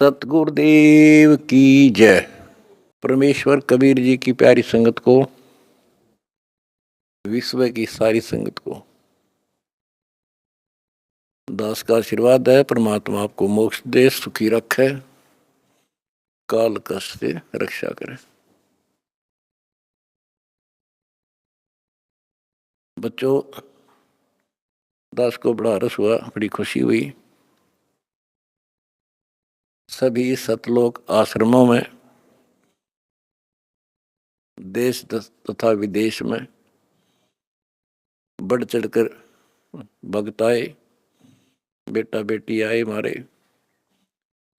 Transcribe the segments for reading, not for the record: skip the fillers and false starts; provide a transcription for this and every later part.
सतगुरुदेव की जय। परमेश्वर कबीर जी की प्यारी संगत को, विश्व की सारी संगत को दास का आशीर्वाद है। परमात्मा आपको मोक्ष दे, सुखी रखे, काल कष्ट से रक्षा करे। बच्चों, दास को बड़ा रस हुआ, बड़ी खुशी हुई। सभी सतलोक आश्रमों में, देश तथा विदेश में बढ़ चढ़कर भक्त आए, बेटा बेटी आए हमारे,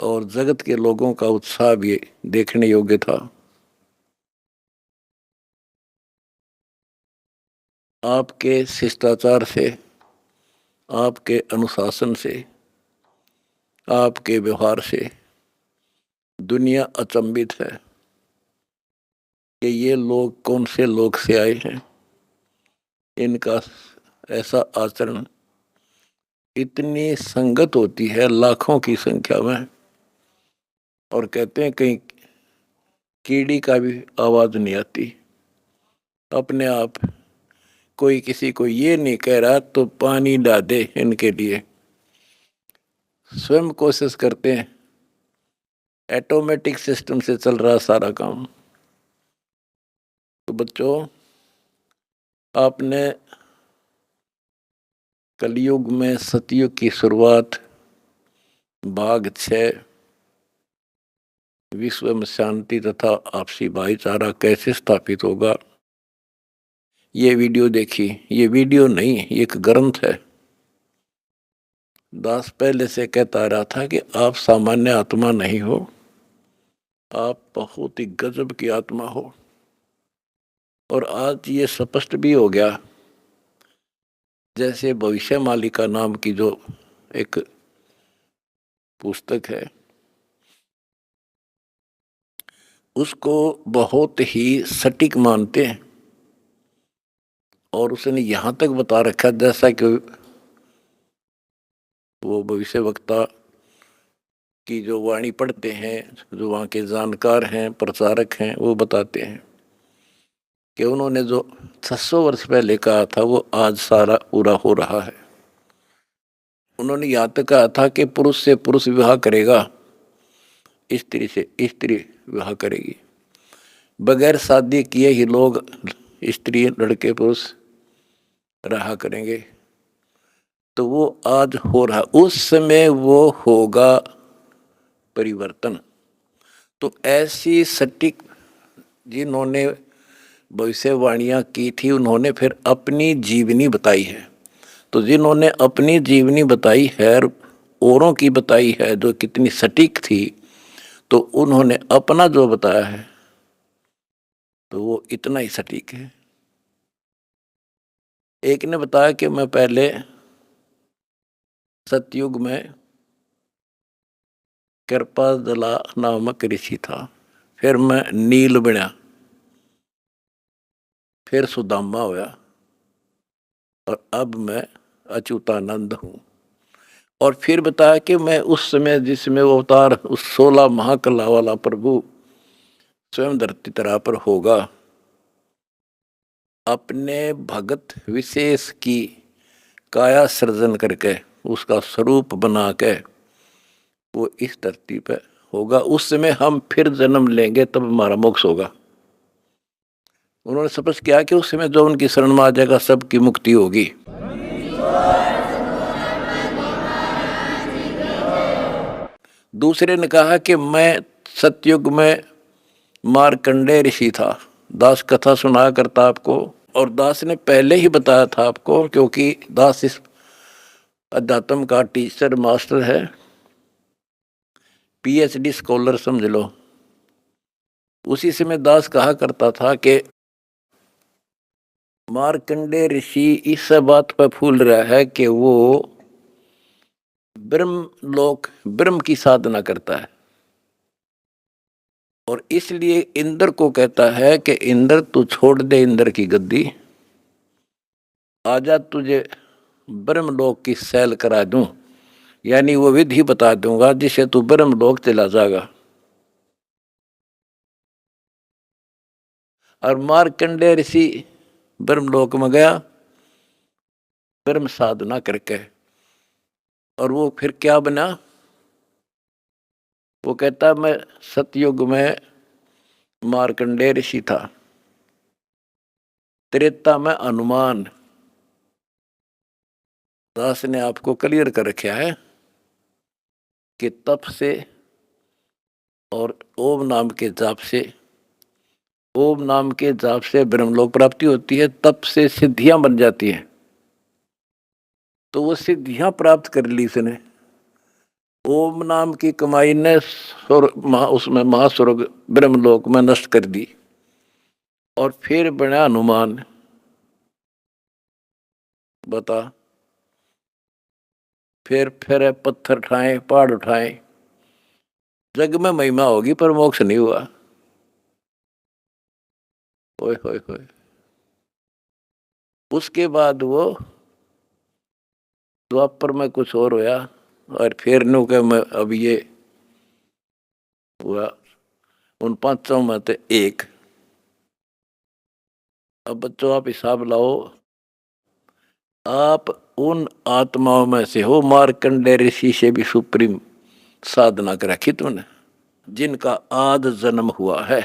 और जगत के लोगों का उत्साह भी देखने योग्य था। आपके शिष्टाचार से, आपके अनुशासन से, आपके व्यवहार से दुनिया अचंभित है कि ये लोग कौन से लोग से आए हैं। इनका ऐसा आचरण, इतनी संगत होती है लाखों की संख्या में, और कहते हैं कहीं कीड़ी का भी आवाज नहीं आती। अपने आप कोई किसी को ये नहीं कह रहा तो पानी डाल दे, इनके लिए स्वयं कोशिश करते हैं। ऑटोमेटिक सिस्टम से चल रहा सारा काम। तो बच्चों, आपने कलयुग में सतयुग की शुरुआत भाग 6 विश्व में शांति तथा आपसी भाईचारा कैसे स्थापित होगा, ये वीडियो देखी। ये वीडियो नहीं, ये एक ग्रंथ है। दास पहले से कहता रहा था कि आप सामान्य आत्मा नहीं हो, आप बहुत ही गजब की आत्मा हो। और आज ये स्पष्ट भी हो गया। जैसे भविष्य मालिका नाम की जो एक पुस्तक है, उसको बहुत ही सटीक मानते हैं, और उसने यहां तक बता रखा जैसा कि वो भविष्य वक्ता की जो वाणी पढ़ते हैं, जो वहाँ के जानकार हैं, प्रचारक हैं, वो बताते हैं कि उन्होंने जो 600 वर्ष पहले कहा था वो आज सारा पूरा हो रहा है। उन्होंने यहाँ तक कहा था कि पुरुष से पुरुष विवाह करेगा, स्त्री से स्त्री विवाह करेगी। बगैर शादी किए ही लोग, स्त्री लड़के पुरुष रहा करेंगे। तो वो आज हो रहा, उस समय वो होगा परिवर्तन। तो ऐसी सटीक जिन्होंने भविष्यवाणियां की थी, उन्होंने फिर अपनी जीवनी बताई है। तो जिन्होंने अपनी जीवनी बताई है, औरों की बताई है जो कितनी सटीक थी, तो उन्होंने अपना जो बताया है तो वो इतना ही सटीक है। एक ने बताया कि मैं पहले सतयुग में कृपाजला नामक ऋषि था, फिर मैं नील बना, फिर सुदामा होया, और अब मैं अच्युतानंद हूँ। और फिर बताया कि मैं उस समय जिसमें वो अवतार, उस 16 महाकला वाला प्रभु स्वयं धरती तरह पर होगा, अपने भगत विशेष की काया सृजन करके, उसका स्वरूप बना के वो इस धरती पे होगा। उस समय हम फिर जन्म लेंगे, तब हमारा मोक्ष होगा। उन्होंने स्पष्ट किया कि उस समय जो उनकी शरण में आ जाएगा सबकी मुक्ति होगी। दूसरे ने कहा कि मैं सतयुग में मार्कंडेय ऋषि था। दास कथा सुनाया करता आपको, और दास ने पहले ही बताया था आपको, क्योंकि दास इस अध्यात्म का टीचर मास्टर है, पीएचडी स्कॉलर समझ लो। उसी समय दास कहा करता था कि मार्कंडेय ऋषि इस बात पर फूल रहा है कि वो ब्रह्म की साधना करता है, और इसलिए इंद्र को कहता है कि इंद्र तू छोड़ दे इंद्र की गद्दी, आजा तुझे ब्रह्मलोक की सैल करा दूं, यानी वो विधि बता दूंगा जिससे तू ब्रह्मलोक चला जाएगा। और मार्कंडेय ऋषि ब्रह्मलोक में गया ब्रह्म साधना करके, और वो फिर क्या बना? वो कहता मैं सतयुग में मार्कंडेय ऋषि था, त्रेता में हनुमान। दास ने आपको क्लियर कर रखा है कि तप से और ओम नाम के जाप से, ओम नाम के जाप से ब्रह्मलोक प्राप्ति होती है, तप से सिद्धियां बन जाती हैं। तो वो सिद्धियां प्राप्त कर ली इसने। ओम नाम की कमाई ने उसमें महास्वर्ग ब्रह्मलोक में नष्ट कर दी, और फिर बना हनुमान। बता, फिर पत्थर उठाए, पहाड़ उठाए, जग में महिमा होगी पर मोक्ष नहीं हुआ। ओए होए होए। उसके बाद वो द्वापर में कुछ और होया, और फिर नु के मैं अब ये हुआ उन पांचों में से एक। अब बच्चों आप हिसाब लाओ, आप उन आत्माओं में से हो मार्कंडेय ऋषि से भी सुप्रीम साधना कर रखी तुमने, जिनका आद जन्म हुआ है।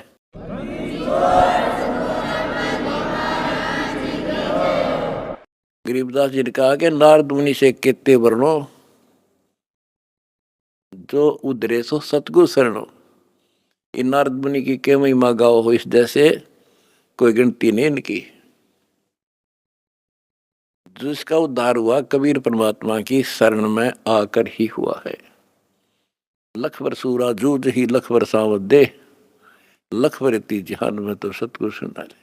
गरीबदास जी ने कहा कि नारद मुनि से केते वर्णो जो उधरे सो सतगुरु शरणो। इन नारद मुनि की के महिमा गाओ हो, इस जैसे कोई गिनती नहीं इनकी। जिसका उद्धार हुआ कबीर परमात्मा की शरण में आकर ही हुआ है। लख बरसूरा जूझ ही लख बरसावत दे, लख बरती जहान में तो सतगुरु सुना ले।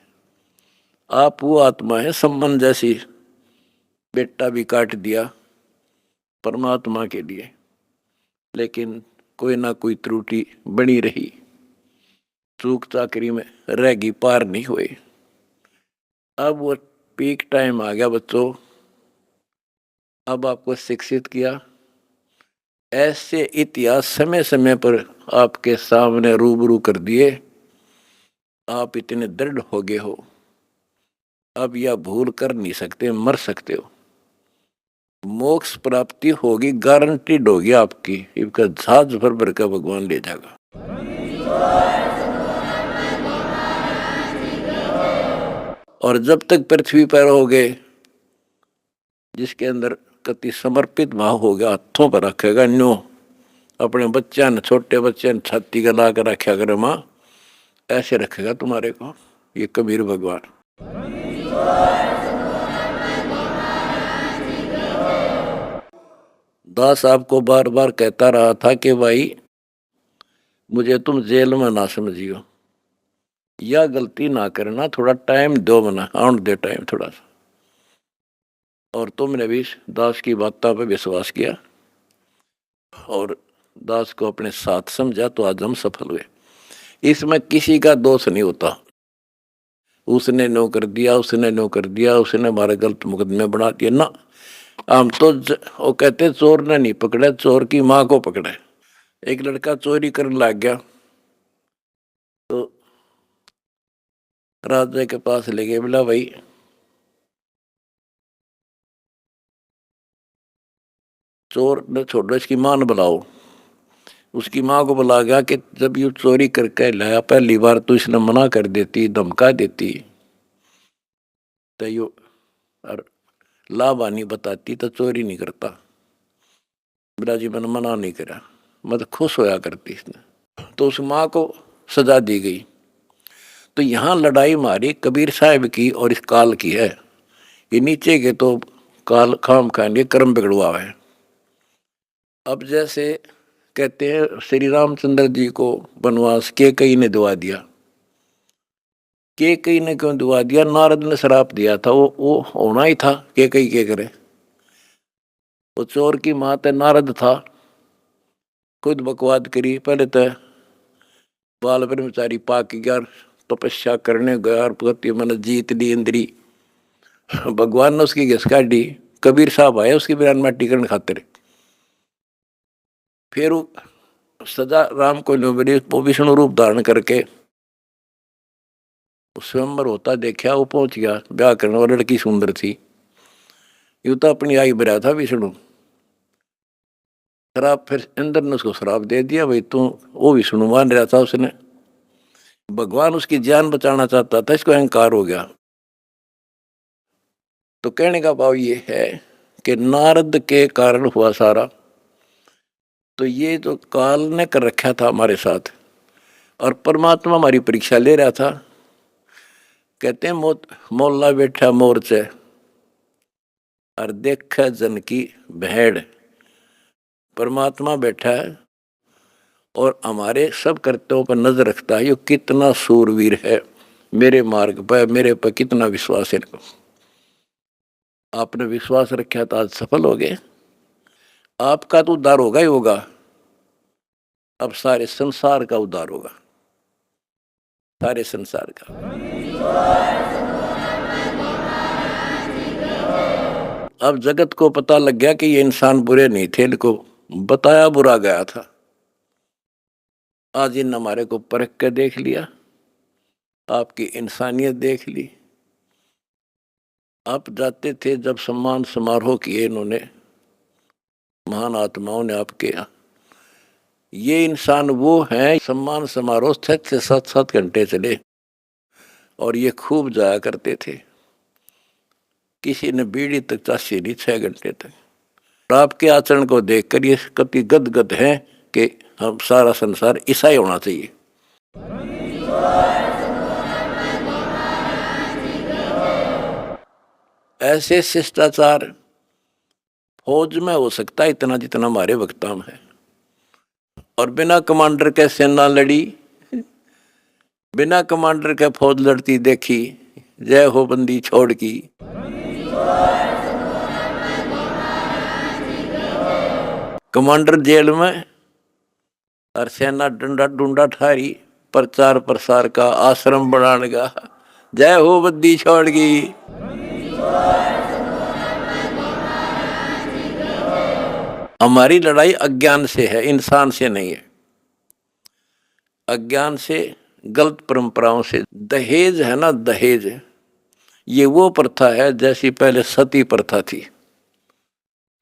आप वो आत्मा है, सम्मन जैसी बेटा भी काट दिया परमात्मा के लिए, लेकिन कोई ना कोई त्रुटि बनी रही, चूक चाकरी में रहेगी, पार नहीं हुए। अब वो पीक टाइम आ गया बच्चों, अब आपको शिक्षित किया। ऐसे इतिहास समय समय पर आपके सामने रूबरू कर दिए, आप इतने दृढ़ हो गए हो, अब यह भूल कर नहीं सकते, मर सकते हो। मोक्ष प्राप्ति होगी, गारंटीड होगी आपकी, इसका जहाज भर भर का भगवान ले जाएगा। और जब तक पृथ्वी पर रहोगे, जिसके अंदर कति समर्पित भाव हो गया, हाथों पर रखेगा न्यो, अपने बच्चा ने, छोटे बच्चे ने छाती का ला कर रखा करे माँ, ऐसे रखेगा तुम्हारे को ये कबीर भगवान। दास आपको बार बार कहता रहा था कि भाई मुझे तुम जेल में ना समझियो, या गलती ना करना, थोड़ा टाइम दो, मना आउट दे टाइम थोड़ा सा। और तुमने भी दास की बातों पर विश्वास किया और दास को अपने साथ समझा, तो आज हम सफल हुए। इसमें किसी का दोष नहीं होता, उसने नो कर दिया, उसने नो कर दिया, उसने हमारे गलत मुकदमे बना दिए ना। हम तो वो कहते चोर ने नहीं पकड़े, चोर की माँ को पकड़े। एक लड़का चोरी करने लग गया, तो राजा के पास ले गए, बोला भाई चोर ने छोड़ो, इसकी मां ने बुलाओ। उसकी माँ को बुला गया कि जब ये चोरी करके लाया, पहली बार तो इसने मना कर देती, धमका देती, तो यो और लाभानी बताती तो चोरी नहीं करता। बोला जी मैंने मना नहीं करा, मैं तो खुश होया करती इसने। तो उस माँ को सजा दी गई। तो यहाँ लड़ाई मारी कबीर साहब की और इस काल की है। ये नीचे के तो काल खाम खाएंगे, कर्म बिगड़वा है। अब जैसे कहते हैं श्री रामचंद्र जी को वनवास के कई ने दुआ दिया, के कई ने क्यों दुआ दिया? नारद ने श्राप दिया था, वो होना ही था, के कई के करे। वो चोर की माँ नारद था, खुद बकवाद करी। पहले तो बाल ब्रह्मचारी पाक गया, तपस्या करने गया और पति मन जीत ली इंद्री। भगवान ने उसकी घिस काटी, कबीर साहब आए उसकी बिरान माटी करने खातिर। फिर सजा राम को मिली, वो विष्णु रूप धारण करके स्वयंवर होता देखा, वो पहुंच गया ब्याह करने, और लड़की सुंदर थी। यू तो अपनी आई बरा था विष्णु। शराब, फिर इंद्र ने उसको शराब दे दिया, भाई तू, वो विष्णु मान रहा था उसने, भगवान उसकी जान बचाना चाहता था, इसको अहंकार हो गया। तो कहने का भाव ये है कि नारद के कारण हुआ सारा। तो ये जो काल ने कर रखा था हमारे साथ, और परमात्मा हमारी परीक्षा ले रहा था। कहते हैं मोला बैठा मोर्चे और देख जन की भेड़। परमात्मा बैठा है और हमारे सब कर्तव्यों पर नजर रखता है। ये कितना सूरवीर है, मेरे मार्ग पर, मेरे पर कितना विश्वास है। आपने विश्वास रखा तो आज सफल हो गए। आपका तो उद्धार होगा ही होगा, अब सारे संसार का उद्धार होगा, सारे संसार का। अब जगत को पता लग गया कि ये इंसान बुरे नहीं थे, इनको बताया बुरा गया था। आज इन हमारे को परख कर देख लिया, आपकी इंसानियत देख ली। आप जाते थे जब सम्मान समारोह किए इन्होंने, महान आत्माओं ने आपके यहाँ। ये इंसान वो हैं, सम्मान समारोह 6 से 7 घंटे चले और ये खूब जाया करते थे। किसी ने बीड़ी तक चाशी नहीं 6 घंटे तक। और आपके आचरण को देखकर ये कति गदगद है कि हम सारा संसार ऐसा ही होना चाहिए। ऐसे शिष्टाचार फौज में हो सकता है इतना जितना हमारे वक्ता में है। और बिना कमांडर के सेना लड़ी, बिना कमांडर के फौज लड़ती देखी, जय हो बंदी छोड़ की। कमांडर जेल में और सेना डंडा डूंडा ठारी, प्रचार प्रसार का, आश्रम बनाने का, जय हो बंदी छोड़ की। हमारी लड़ाई अज्ञान से है, इंसान से नहीं है। अज्ञान से, गलत परंपराओं से। दहेज है ना, दहेज, ये वो प्रथा है जैसी पहले सती प्रथा थी।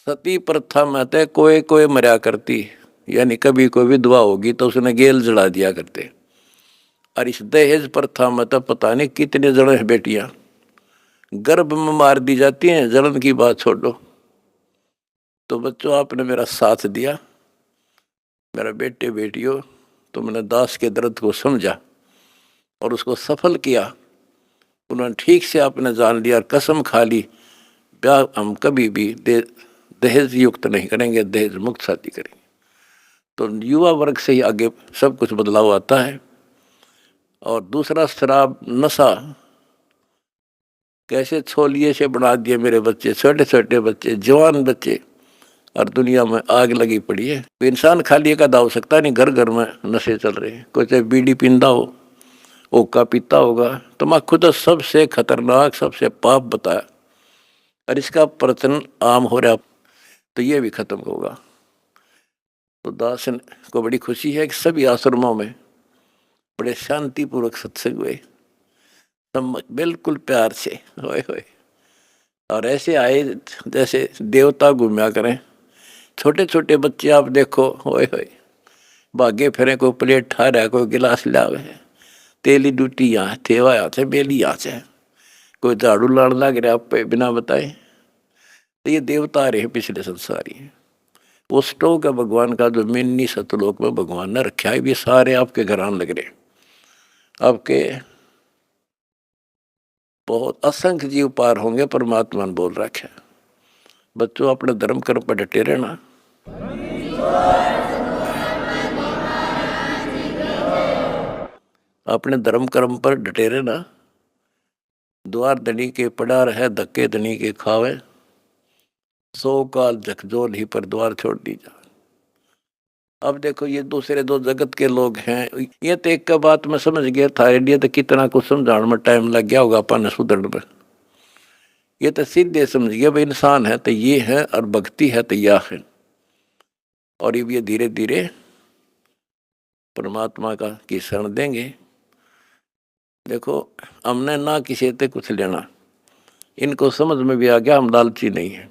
सती प्रथा में तो कोई कोई मरा करती, यानी कभी कोई विधवा होगी तो उसने गेल जला दिया करते। और इस दहेज प्रथा में तो पता नहीं कितने जने बेटियां गर्भ में मार दी जाती हैं, जलन की बात छोड़ो। तो बच्चों, आपने मेरा साथ दिया, मेरा बेटे बेटियों, तुमने दास के दर्द को समझा और उसको सफल किया। उन्होंने ठीक से आपने जान लिया और कसम खा ली, ब्याह हम कभी भी दहेज युक्त नहीं करेंगे, दहेज मुक्त शादी करेंगे। तो युवा वर्ग से ही आगे सब कुछ बदलाव आता है। और दूसरा, शराब नशा कैसे छोलिए से बना दिए मेरे बच्चे, छोटे छोटे बच्चे, जवान बच्चे, और दुनिया में आग लगी पड़ी है। इंसान खाली एक आधा हो सकता नहीं, घर घर में नशे चल रहे हैं। कोई चाहे बीड़ी पींदा हो, ओका पीता होगा, तम्बाकू तो सबसे खतरनाक, सबसे पाप बताया, और इसका प्रचलन आम हो रहा। तो ये भी खत्म होगा। तो दास को बड़ी खुशी है कि सभी आश्रमों में बड़े शांतिपूर्वक सत्संग हुए, बिल्कुल प्यार से, होए होए। और ऐसे आए जैसे देवता घूमया करें। छोटे छोटे बच्चे आप देखो, होए होए, भागे फिरे, कोई प्लेट ठा रहा, कोई गिलास लावे, तेली डूटी यहाँ थेवा यहाँ से बेली यहाँ से, कोई झाड़ू लाड़ लग रहा आप पे बिना बताए। तो ये देवता रहे पिछले संसारी हैं। वो स्टोक है भगवान का, जो मिन्नी सतलोक में भगवान ने रखा है। ये सारे आपके घर आने लग रहे, आपके बहुत असंख्य जीव पार होंगे, परमात्मा ने बोल रखा है। बच्चों, अपने धर्म कर्म पर डटे रहना। अपने धर्म कर्म पर डटे रहना। द्वार धनी के पड़ा रहे, धक्के धनी के खावे, 100 काल झकझोल ही पर द्वार छोड़ दी जा। अब देखो, ये दूसरे दो जगत के लोग हैं। ये तो एक का बात मैं समझ गया, थारे लिए तो कितना कुछ समझाने में टाइम लग गया होगा अपन सुधरने में। ये तो सीधे समझ गया भाई, इंसान है तो ये है और भक्ति है तो यह है। और ये धीरे धीरे परमात्मा की शरण देंगे। देखो, हमने ना किसी से कुछ लेना, इनको समझ में भी आ गया हम लालची नहीं है।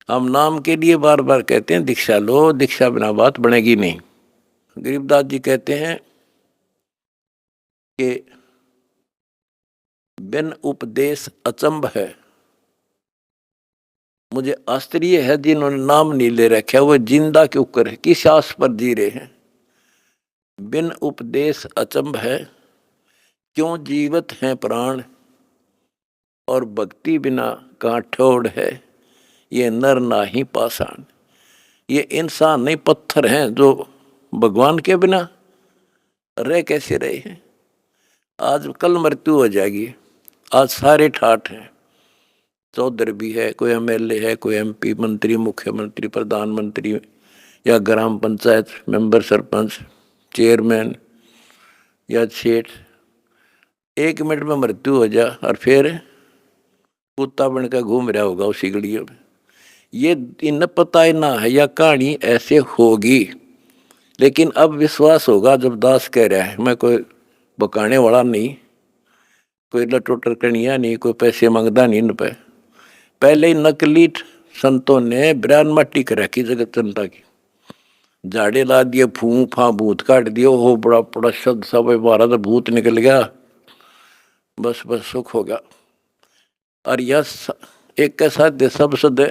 हम नाम के लिए बार बार कहते हैं दीक्षा लो, दीक्षा बिना बात बनेगी नहीं। गरीबदास जी कहते हैं कि बिन उपदेश अचंभ है। मुझे आश्चर्य है जिन्होंने नाम नहीं ले रखा वो जिंदा क्यों कर, किस आस पर जी रहे हैं। बिन उपदेश अचंभ है, क्यों जीवित हैं प्राण, और भक्ति बिना कहाँ ठोड़ है, ये नर नाही पाषाण। ये इंसान नहीं पत्थर हैं जो भगवान के बिना रह कैसे रहे हैं। आज कल मृत्यु हो जाएगी, आज सारे ठाठ हैं। चौधरी भी है, कोई एमएलए है, कोई एमपी, मंत्री, मुख्यमंत्री, प्रधानमंत्री, या ग्राम पंचायत मेंबर, सरपंच, चेयरमैन या सेठ। 1 मिनट में मृत्यु हो जा और फिर कुत्ता बनकर घूम रहा होगा उसी गलियों में। ये इन पता ही ना है या कहानी ऐसे होगी, लेकिन अब विश्वास होगा जब दास कह रहा है। मैं कोई बकाने वाला नहीं, कोई लटोटर कनिया नहीं, कोई पैसे मांगता नहीं इन पे। पहले ही नकली संतों ने ब्रान मट्टी कर रखी जगत जनता की, झाड़े ला दिए, फूं फा भूत काट दिए। हो बड़ा बड़ा शब्द सब मारा तो भूत निकल गया, बस बस सुख होगा। और यह एक के साथ दे सब सदे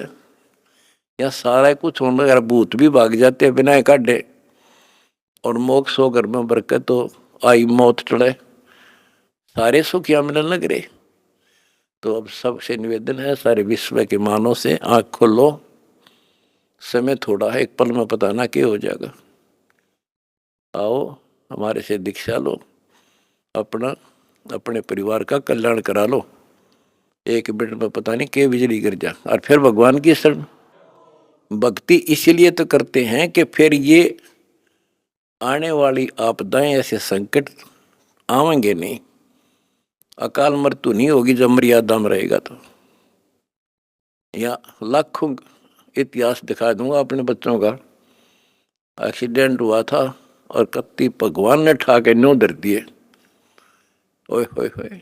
या सारा कुछ होने अगर भूत भी भाग जाते बिना काटे, और मोक्ष हो घर में बरकत तो आई मौत टले, सारे सुख यहाँ मिलने लग रहे। तो अब सबसे निवेदन है, सारे विश्व के मानव से आँख खोलो, समय थोड़ा है, एक पल में पता ना क्या हो जाएगा। आओ हमारे से दीक्षा लो, अपना अपने परिवार का कल्याण करा लो। 1 मिनट में पता नहीं क्या बिजली गिर जा, और फिर भगवान की शरण। भक्ति इसीलिए तो करते हैं कि फिर ये आने वाली आपदाएं, ऐसे संकट आवेंगे नहीं, अकाल मृत्यु नहीं होगी जब मर्यादा में रहेगा। तो या लाखों इतिहास दिखा दूंगा अपने बच्चों का। एक्सीडेंट हुआ था और कत्ती भगवान ने ठा के न्यों धर दिए, ओए होए होए,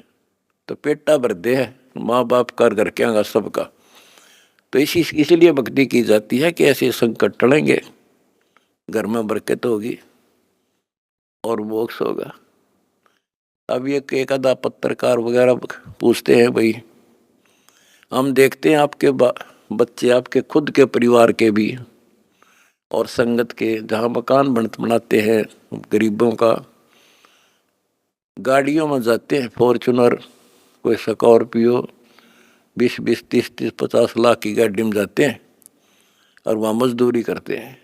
तो पेटा भर दे है माँ बाप कर घर के आगा सबका। तो इसीलिए भक्ति की जाती है कि ऐसे संकट टलेंगे, घर में बरकत होगी और मोक्ष होगा। अब ये एक आधा पत्रकार वगैरह पूछते हैं, भाई हम देखते हैं आपके बच्चे, आपके खुद के परिवार के भी और संगत के, जहाँ मकान बनाते हैं गरीबों का, गाड़ियों में जाते हैं, फॉर्चूनर, कोई स्कॉर्पियो, 20-20, 30-30, 50 लाख की गाड़ी में जाते हैं और वहाँ मजदूरी करते हैं।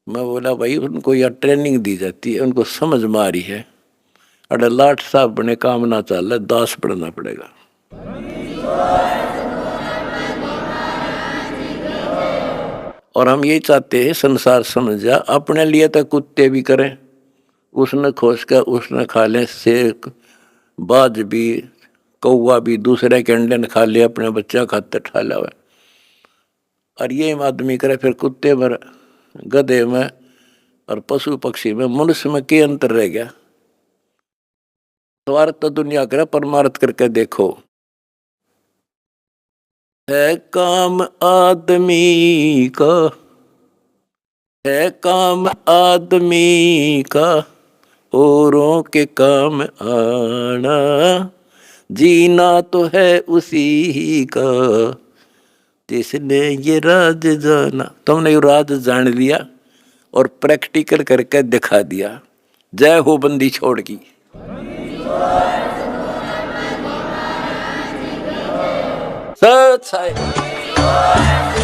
मैं बोला भाई उनको यह ट्रेनिंग दी जाती है, उनको समझ में आ रही है। अरे लाट साहब बने काम ना चल रहा, दास पढ़ना पड़ेगा। और हम यही चाहते हैं संसार समझ जा, अपने लिए तो कुत्ते भी करें, उसने खोज कर उसने खा लें, शेर बाज भी, कौवा भी दूसरे के अंडे ने खा लिया, अपने बच्चा खाते ठा लावे। और ये आदमी करे फिर कुत्ते में, गधे में और पशु पक्षी में, मनुष्य में क्या अंतर रह गया। स्वार्थ तो दुनिया करे, परमार्थ करके देखो। है काम आदमी का, है काम आदमी का, औरों के काम आना, जीना तो है उसी का जिसने ये राज जाना। तुमने ये राज जान लिया और प्रैक्टिकल करके दिखा दिया। जय हो बंदी छोड़ की। सच है।